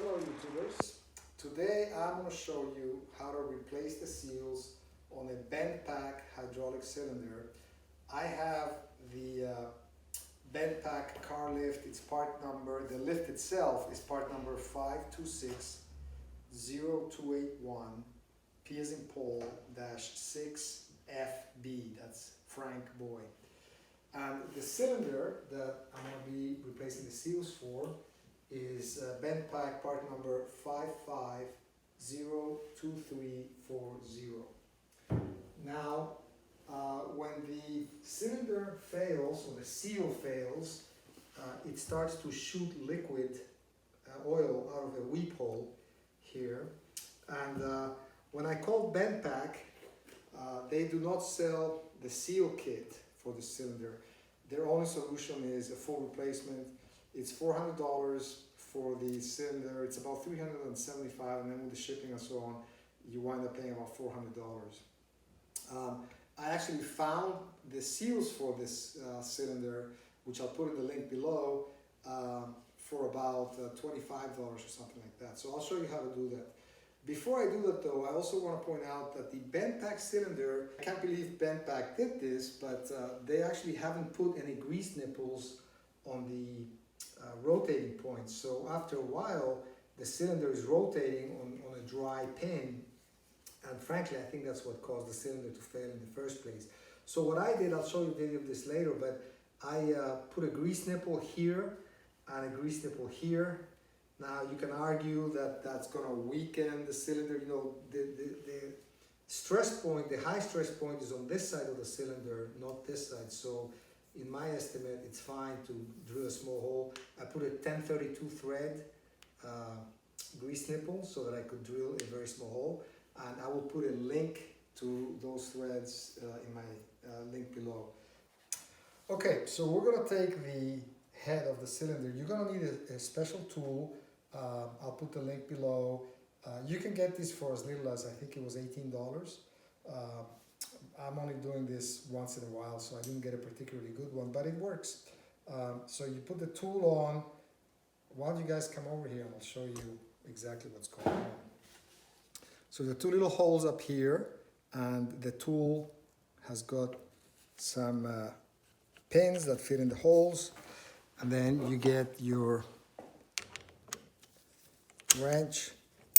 Hello YouTubers. Today I'm going to show you how to replace the seals on a Bendpak hydraulic cylinder. I have the Bendpak car lift. It's part number, the lift itself is part number 5260281P as in Paul -6FB. That's Frank Boy. And the cylinder that I'm going to be replacing the seals for is Bendpak part number 5502340. Now, when the cylinder fails, or the seal fails, it starts to shoot liquid oil out of the weep hole here. And when I called Bendpak, they do not sell the seal kit for the cylinder. Their only solution is a full replacement. It's $400 for the cylinder. It's about $375, and then with the shipping and so on, you wind up paying about $400. I actually found the seals for this cylinder, which I'll put in the link below, for about $25 or something like that. So I'll show you how to do that. Before I do that though, I also want to point out that the Bendpak cylinder, I can't believe Bendpak did this, but they actually haven't put any grease nipples on the rotating points. So after a while, the cylinder is rotating on a dry pin, and frankly, I think that's what caused the cylinder to fail in the first place. So what I did, I'll show you a video of this later, but I put a grease nipple here and a grease nipple here. Now you can argue that that's going to weaken the cylinder. You know, the stress point, the high stress point is on this side of the cylinder, not this side. So in my estimate, it's fine to drill a small hole. I put a 1032 thread grease nipple so that I could drill a very small hole. And I will put a link to those threads in my link below. Okay, so we're going to take the head of the cylinder. You're going to need a special tool. I'll put the link below. You can get this for as little as, I think it was $18. I'm only doing this once in a while, so I didn't get a particularly good one, but it works. So you put the tool on. Why don't you guys come over here and I'll show you exactly what's going on. So the two little holes up here, and the tool has got some pins that fit in the holes, and then you get your wrench.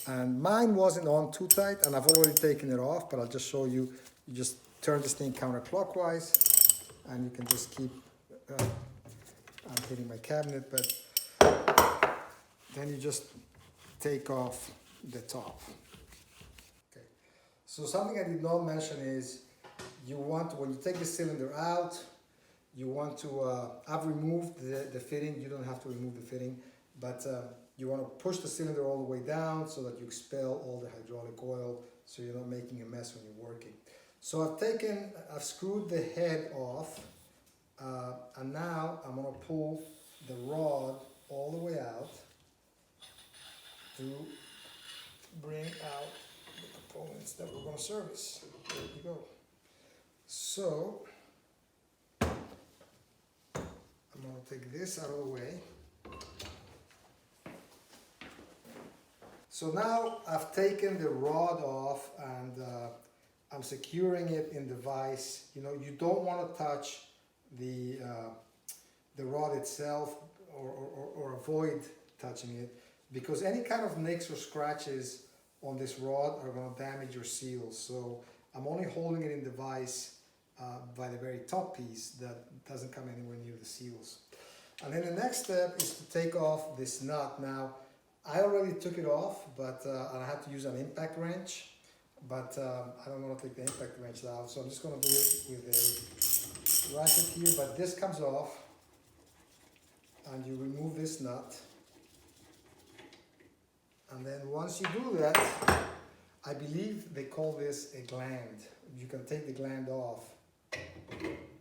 And mine wasn't on too tight, and I've already taken it off, but I'll just show you. You just turn this thing counterclockwise, and you can just keep, I'm hitting my cabinet, but then you just take off the top. Okay. So something I did not mention is, you want to, when you take the cylinder out, you want to, I've removed the fitting. You don't have to remove the fitting, but you want to push the cylinder all the way down so that you expel all the hydraulic oil, so you're not making a mess when you're working. So I've screwed the head off, and now I'm going to pull the rod all the way out to bring out the components that we're going to service. There you go. So I'm going to take this out of the way. So now I've taken the rod off, and I'm securing it in the vise. You know, you don't want to touch the rod itself, or avoid touching it, because any kind of nicks or scratches on this rod are going to damage your seals. So I'm only holding it in the vise by the very top piece that doesn't come anywhere near the seals. And then the next step is to take off this nut. Now, I already took it off, but I had to use an impact wrench, but I don't want to take the impact wrench out, so I'm just going to do it with a ratchet here. But this comes off, and you remove this nut, and then once you do that, I believe they call this a gland. You can take the gland off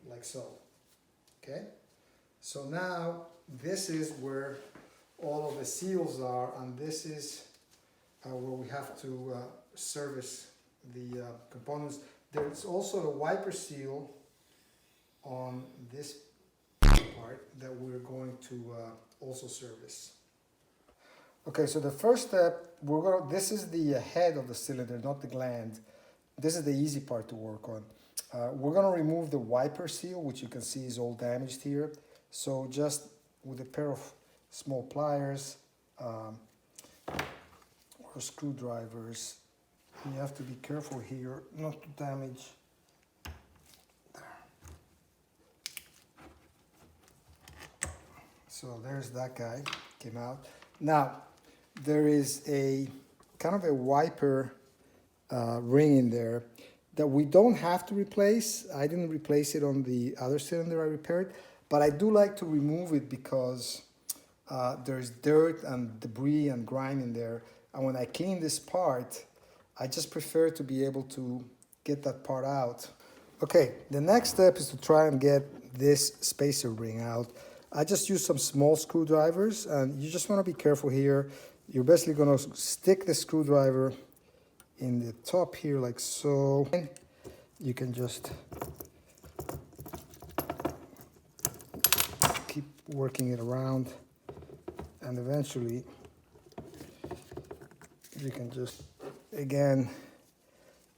like so. Okay, so now this is where all of the seals are, and this is where we have to service the components. There's also a wiper seal on this part that we're going to also service. Okay, so the first step, this is the head of the cylinder, not the gland. This is the easy part to work on. We're gonna remove the wiper seal, which you can see is all damaged here. So just with a pair of small pliers or screwdrivers, you have to be careful here not to damage. So there's that guy, came out. Now, there is a kind of a wiper ring in there that we don't have to replace. I didn't replace it on the other cylinder I repaired, but I do like to remove it because there's dirt and debris and grime in there. And when I clean this part, I just prefer to be able to get that part out. Okay, the next step is to try and get this spacer ring out. I just use some small screwdrivers, and you just want to be careful here. You're basically going to stick the screwdriver in the top here like so. You can just keep working it around, and eventually you can just, again,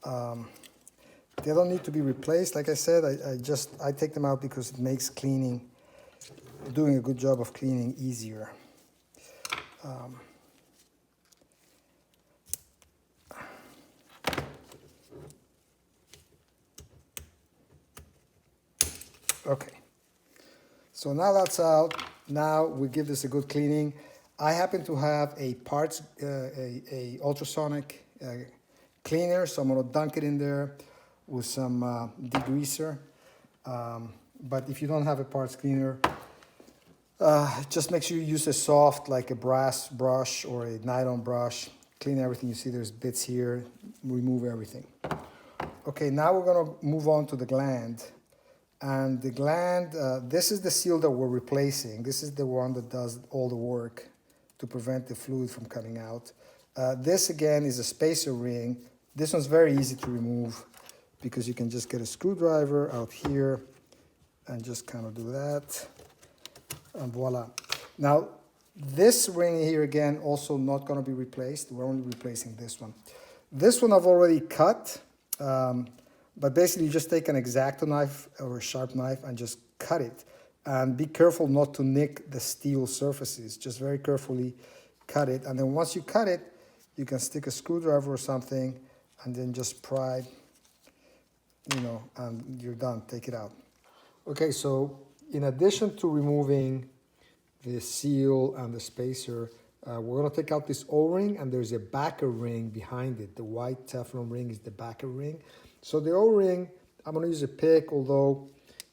they don't need to be replaced. Like I said, I take them out because it makes cleaning, doing a good job of cleaning, easier. Okay, so now that's out. Now we give this a good cleaning. I happen to have a parts, a ultrasonic cleaner, so I'm gonna dunk it in there with some degreaser. But if you don't have a parts cleaner, just make sure you use a soft, like a brass brush or a nylon brush. Clean everything. You see there's bits here, remove everything. Okay, now we're gonna move on to the gland. And the gland, this is the seal that we're replacing. This is the one that does all the work to prevent the fluid from coming out. This again is a spacer ring. This one's very easy to remove because you can just get a screwdriver out here and just kind of do that. And voila. Now, this ring here again, also not gonna be replaced. We're only replacing this one. This one I've already cut. But basically, you just take an X-Acto knife or a sharp knife and just cut it. And be careful not to nick the steel surfaces. Just very carefully cut it. And then once you cut it, you can stick a screwdriver or something and then just pry, and you're done. Take it out. Okay, so in addition to removing the seal and the spacer, we're gonna take out this O-ring, and there's a backer ring behind it. The white Teflon ring is the backer ring. So the O-ring, I'm gonna use a pick, although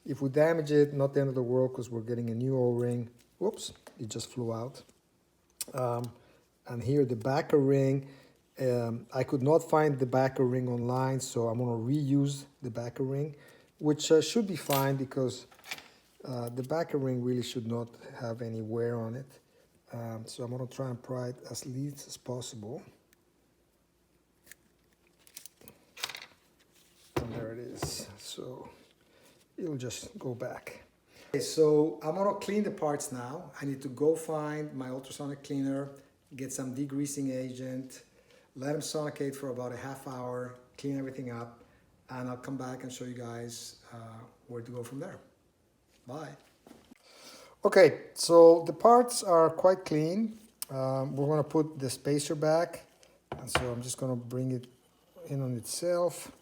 if we damage it, not the end of the world because we're getting a new O-ring. Whoops, it just flew out. And here the backer ring, I could not find the backer ring online, so I'm gonna reuse the backer ring, which should be fine because the backer ring really should not have any wear on it. So I'm gonna try and pry it as least as possible. And there it is. So it'll just go back. Okay, so I'm gonna clean the parts now. I need to go find my ultrasonic cleaner, get some degreasing agent, let them sonicate for about a half hour, clean everything up, and I'll come back and show you guys where to go from there. Bye. Okay, so the parts are quite clean. We're gonna put the spacer back, and so I'm just gonna bring it in on itself.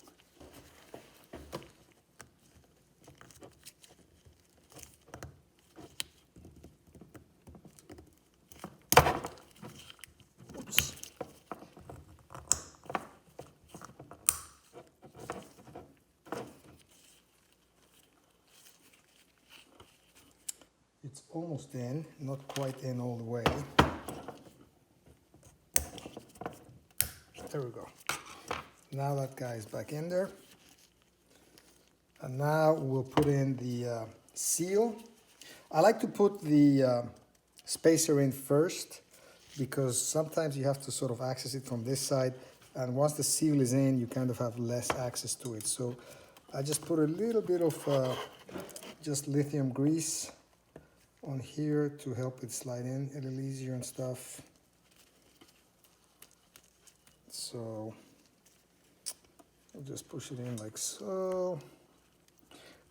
Oops. It's almost in, not quite in all the way. There we go. Now that guy is back in there. And now we'll put in the seal. I like to put the spacer in first because sometimes you have to sort of access it from this side. And once the seal is in, you kind of have less access to it. So I just put a little bit of just lithium grease on here to help it slide in a little easier and stuff. So I'll just push it in like so.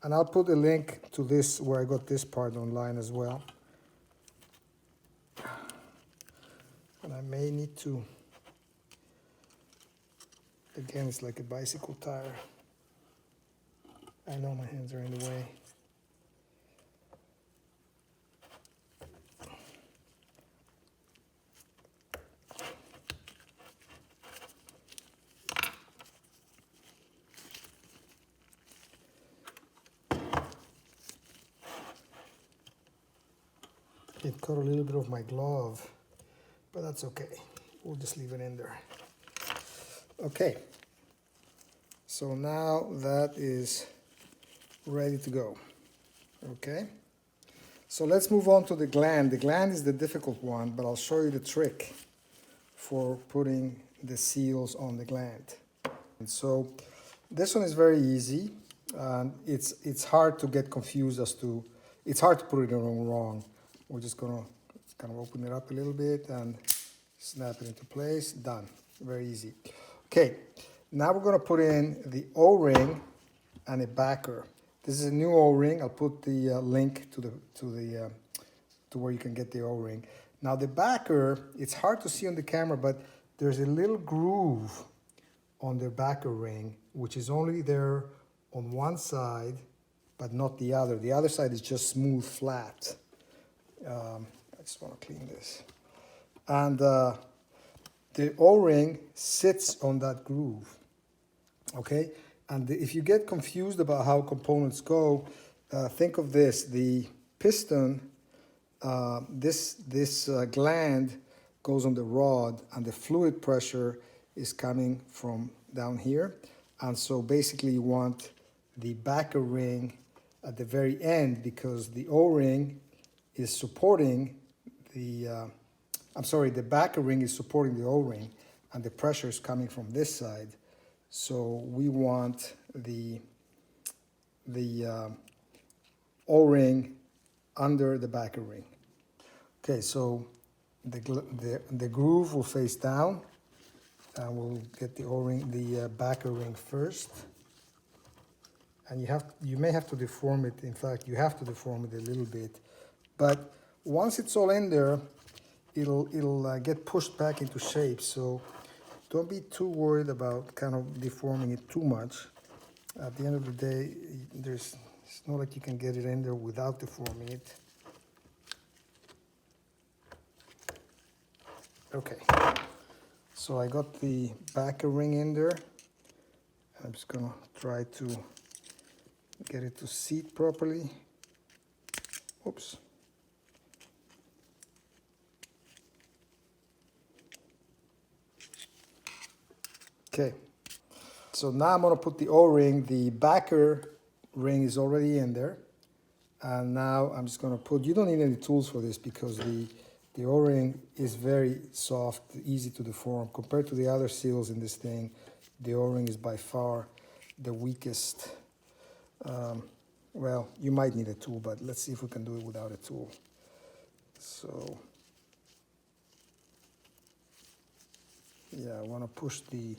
And I'll put a link to this where I got this part online as well. And I may need to, again, it's like a bicycle tire. I know my hands are in the way. It caught a little bit of my glove, but that's okay. We'll just leave it in there. Okay, so now that is ready to go. Okay, so let's move on to the gland. The gland is the difficult one, but I'll show you the trick for putting the seals on the gland. And so this one is very easy. It's hard to get confused as to, it's hard to put it in wrong. We're just gonna kind of open it up a little bit and snap it into place. Done. Very easy. Okay, now we're gonna put in the O-ring and a backer. This is a new O-ring. I'll put the link to where you can get the O-ring. Now the backer, it's hard to see on the camera, but there's a little groove on the backer ring, which is only there on one side, but not the other. The other side is just smooth, flat. I just want to clean this. And the O-ring sits on that groove, okay? And if you get confused about how components go, think of this. The piston, this gland goes on the rod, and the fluid pressure is coming from down here. And so basically you want the backer ring at the very end, because the O-ring is supporting the, the backer ring is supporting the O-ring, and the pressure is coming from this side. So we want the O-ring under the backer ring. Okay, so the groove will face down, and we'll get the O-ring, the backer ring first. And you may have to deform it. In fact, you have to deform it a little bit. But once it's all in there, it'll get pushed back into shape. So don't be too worried about kind of deforming it too much. At the end of the day, it's not like you can get it in there without deforming it. Okay, so I got the backer ring in there. I'm just gonna try to get it to seat properly. Oops. Okay, so now I'm gonna put the O-ring. The backer ring is already in there. And now I'm just gonna put, you don't need any tools for this, because the O-ring is very soft, easy to deform. Compared to the other seals in this thing, the O-ring is by far the weakest. Well, you might need a tool, but let's see if we can do it without a tool. So, yeah, I wanna push the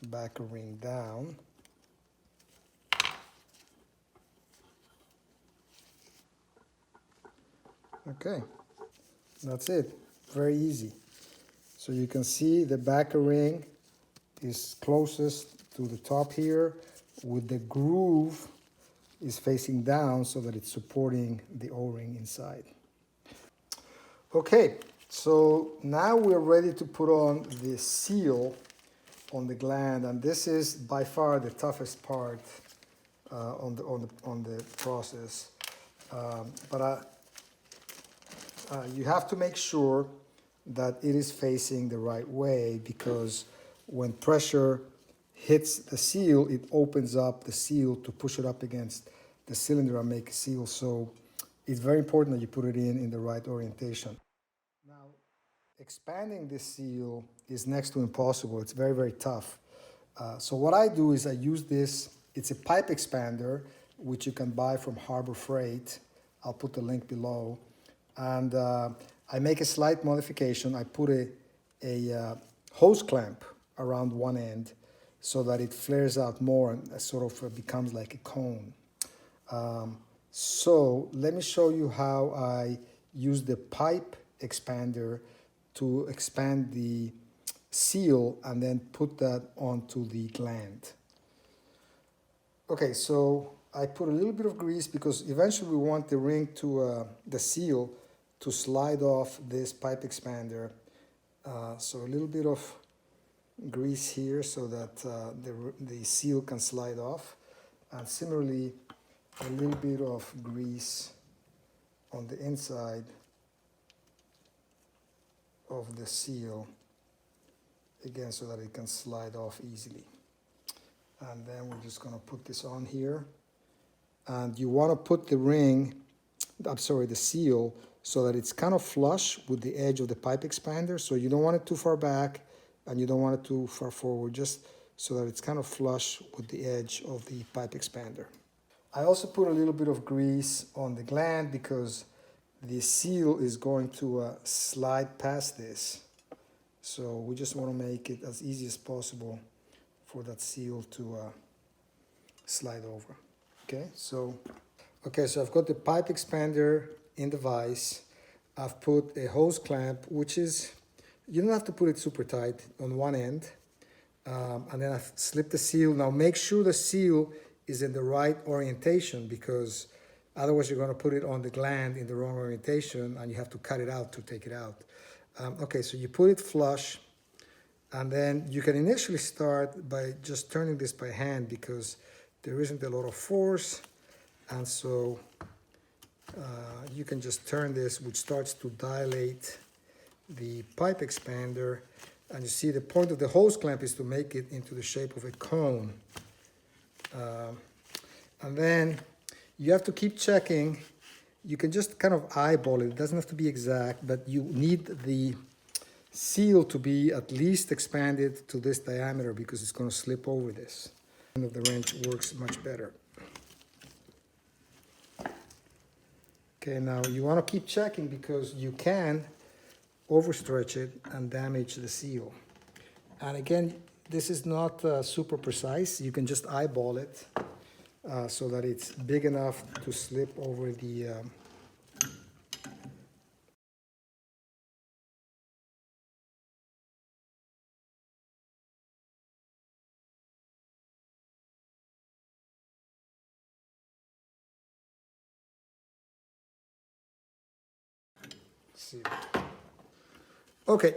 backer ring down. Okay, that's it. Very easy. So you can see the backer ring is closest to the top here, with the groove is facing down so that it's supporting the O-ring inside. Okay, so now we're ready to put on the seal on the gland, and this is by far the toughest part on the process. You have to make sure that it is facing the right way, because when pressure hits the seal, it opens up the seal to push it up against the cylinder and make a seal. So it's very important that you put it in the right orientation. Now, expanding this seal is next to impossible. It's very, very tough. So what I do is I use this. It's a pipe expander, which you can buy from Harbor Freight. I'll put the link below. And I make a slight modification. I put a hose clamp around one end so that it flares out more and sort of becomes like a cone. So let me show you how I use the pipe expander to expand the seal and then put that onto the gland. Okay, so I put a little bit of grease because eventually we want the ring to, the seal to slide off this pipe expander. So a little bit of grease here so that the seal can slide off. And similarly, a little bit of grease on the inside of the seal, again, so that it can slide off easily. And then we're just going to put this on here. And you want to put the the seal, so that it's kind of flush with the edge of the pipe expander. So you don't want it too far back and you don't want it too far forward, just so that it's kind of flush with the edge of the pipe expander. I also put a little bit of grease on the gland because the seal is going to slide past this. So we just want to make it as easy as possible for that seal to slide over. Okay, so I've got the pipe expander in the vise. I've put a hose clamp, which is, you don't have to put it super tight on one end. And then I've slipped the seal. Now make sure the seal is in the right orientation, because otherwise you're going to put it on the gland in the wrong orientation and you have to cut it out to take it out. Okay, so you put it flush, and then you can initially start by just turning this by hand because there isn't a lot of force, and so you can just turn this, which starts to dilate the pipe expander. And you see the point of the hose clamp is to make it into the shape of a cone. And then you have to keep checking. You can just kind of eyeball it. It doesn't have to be exact, but you need the seal to be at least expanded to this diameter because it's going to slip over this. The end of the wrench works much better. Okay, now you want to keep checking because you can overstretch it and damage the seal. And again, this is not super precise. You can just eyeball it so that it's big enough to slip over the see. Okay,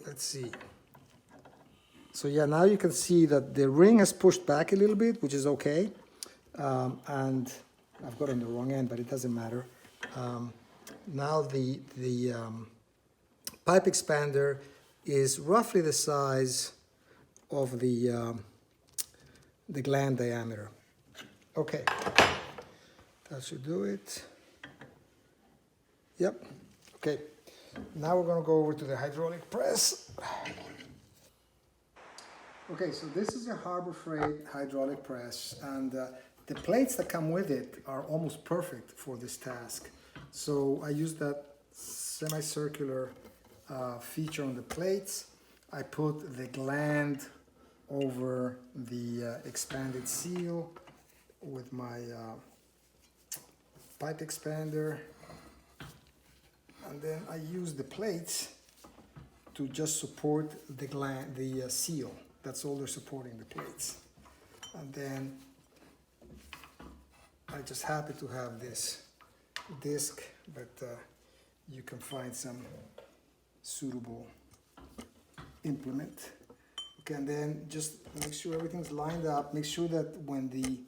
let's see. So yeah, now you can see that the ring has pushed back a little bit, which is okay. And I've got it on the wrong end, but it doesn't matter. Now the pipe expander is roughly the size of the gland diameter. Okay, that should do it. Yep, okay. Now we're going to go over to the hydraulic press. Okay, so this is a Harbor Freight hydraulic press, and the plates that come with it are almost perfect for this task. So I use that semicircular feature on the plates. I put the gland over the expanded seal with my pipe expander. And then I use the plates to just support the gland, the seal. That's all they're supporting, the plates. And then I just happen to have this disc, but you can find some suitable implement. Okay, and then just make sure everything's lined up. Make sure that when the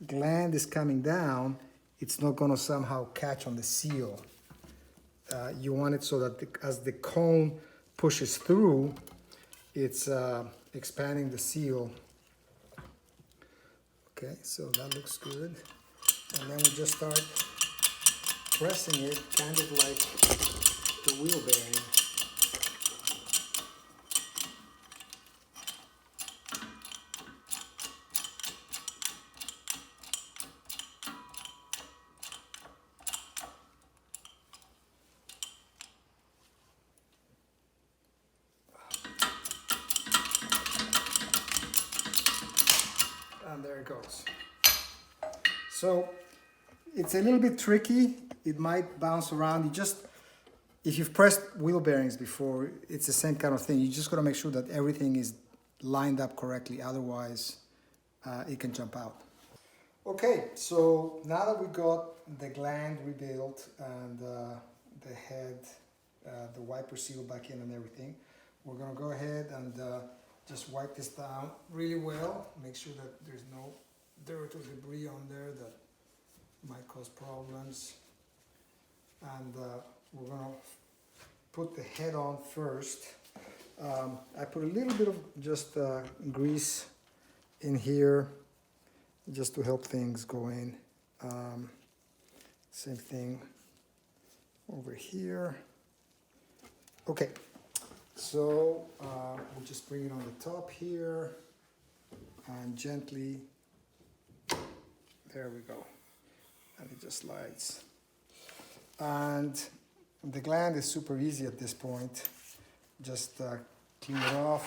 gland is coming down, it's not going to somehow catch on the seal. You want it so that as the cone pushes through, it's expanding the seal. Okay, so that looks good. And then we just start pressing it, kind of like the wheel bearing. it goes. So it's a little bit tricky. It might bounce around. You just, if you've pressed wheel bearings before, it's the same kind of thing. You just gotta make sure that everything is lined up correctly. Otherwise, it can jump out. Okay, so now that we got the gland rebuilt and the head, the wiper seal back in and everything, we're gonna go ahead and just wipe this down really well. Make sure that there's no dirt or debris on there that might cause problems. And we're gonna put the head on first. I put a little bit of just grease in here just to help things go in. Same thing over here. Okay, so we'll just bring it on the top here and gently, there we go, and it just slides. And the gland is super easy at this point. Just clean it off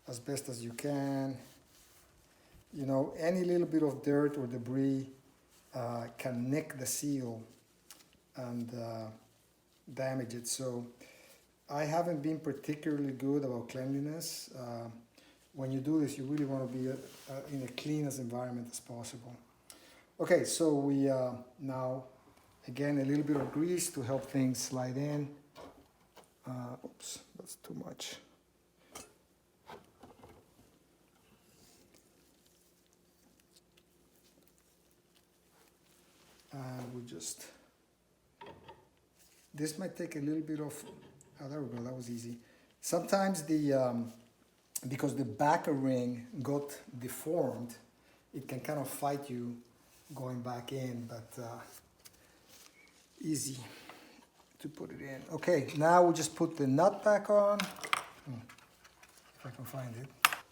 as best as you can. You know, any little bit of dirt or debris can nick the seal and damage it. So I haven't been particularly good about cleanliness. When you do this, you really want to be in a cleanest environment as possible. Okay, so we now, again, a little bit of grease to help things slide in. Oops, that's too much. And we just, this might take a little bit of, oh, there we go, that was easy. Sometimes because the backer ring got deformed, it can kind of fight you going back in, but easy to put it in. Okay, now we'll just put the nut back on. If I can find it.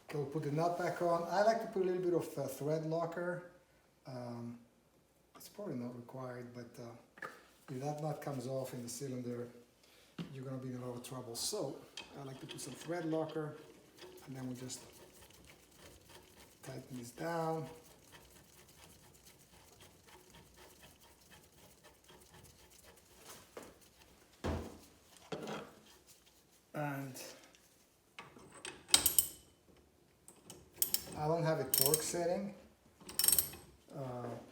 Okay, we'll put the nut back on. I like to put a little bit of thread locker. It's probably not required, but if that nut comes off in the cylinder, you're gonna be in a lot of trouble. So I like to put some thread locker, and then we'll just tighten this down. And I don't have a torque setting,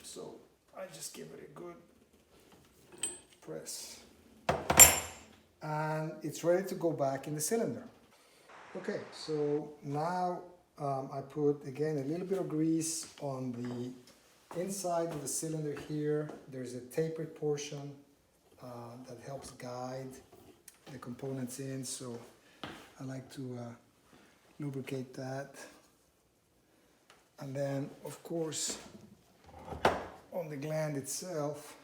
so I just give it a good press. And it's ready to go back in the cylinder. Okay, so now I put, again, a little bit of grease on the inside of the cylinder here. There's a tapered portion that helps guide the components in, so I like to lubricate that. And then, of course, on the gland itself,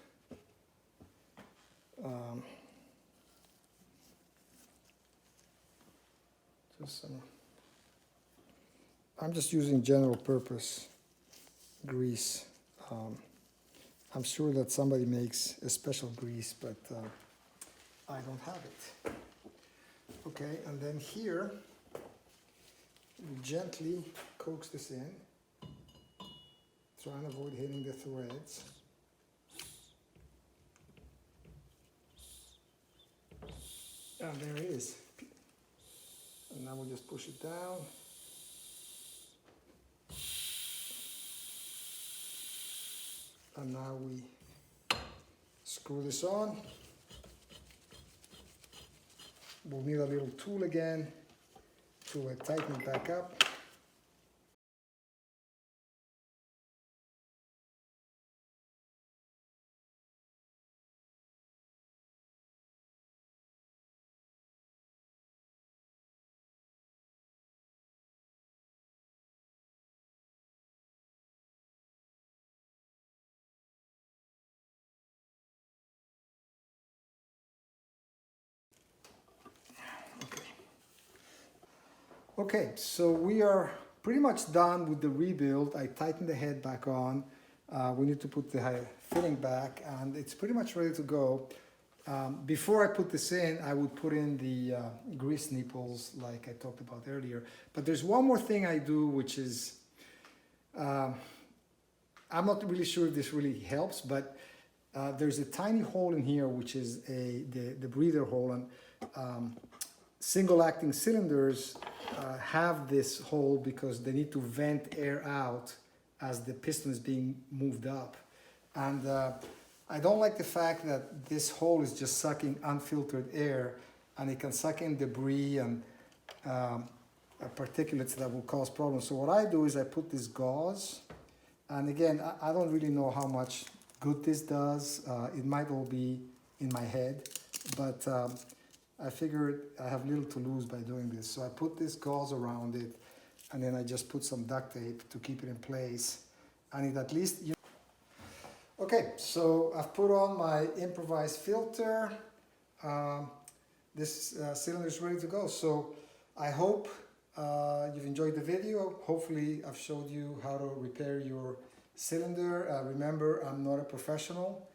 I'm just using general purpose grease. I'm sure that somebody makes a special grease, but I don't have it. Okay, and then here, we gently coax this in, try and avoid hitting the threads. And there it is. And now we'll just push it down. And now we screw this on. We'll need a little tool again to tighten it back up. Okay, so we are pretty much done with the rebuild. I tightened the head back on. We need to put the fitting back, and it's pretty much ready to go. Before I put this in, I would put in the grease nipples like I talked about earlier. But there's one more thing I do, which is I'm not really sure if this really helps, but there's a tiny hole in here which is the breather hole, and single acting cylinders have this hole because they need to vent air out as the piston is being moved up. And I don't like the fact that this hole is just sucking unfiltered air, and it can suck in debris and particulates that will cause problems. So what I do is I put this gauze, and again, I don't really know how much good this does. It might all be in my head, but I figured I have little to lose by doing this. So I put this gauze around it, and then I just put some duct tape to keep it in place. And it at least, okay, so I've put on my improvised filter. This cylinder is ready to go. So I hope you've enjoyed the video. Hopefully I've showed you how to repair your cylinder. Remember, I'm not a professional.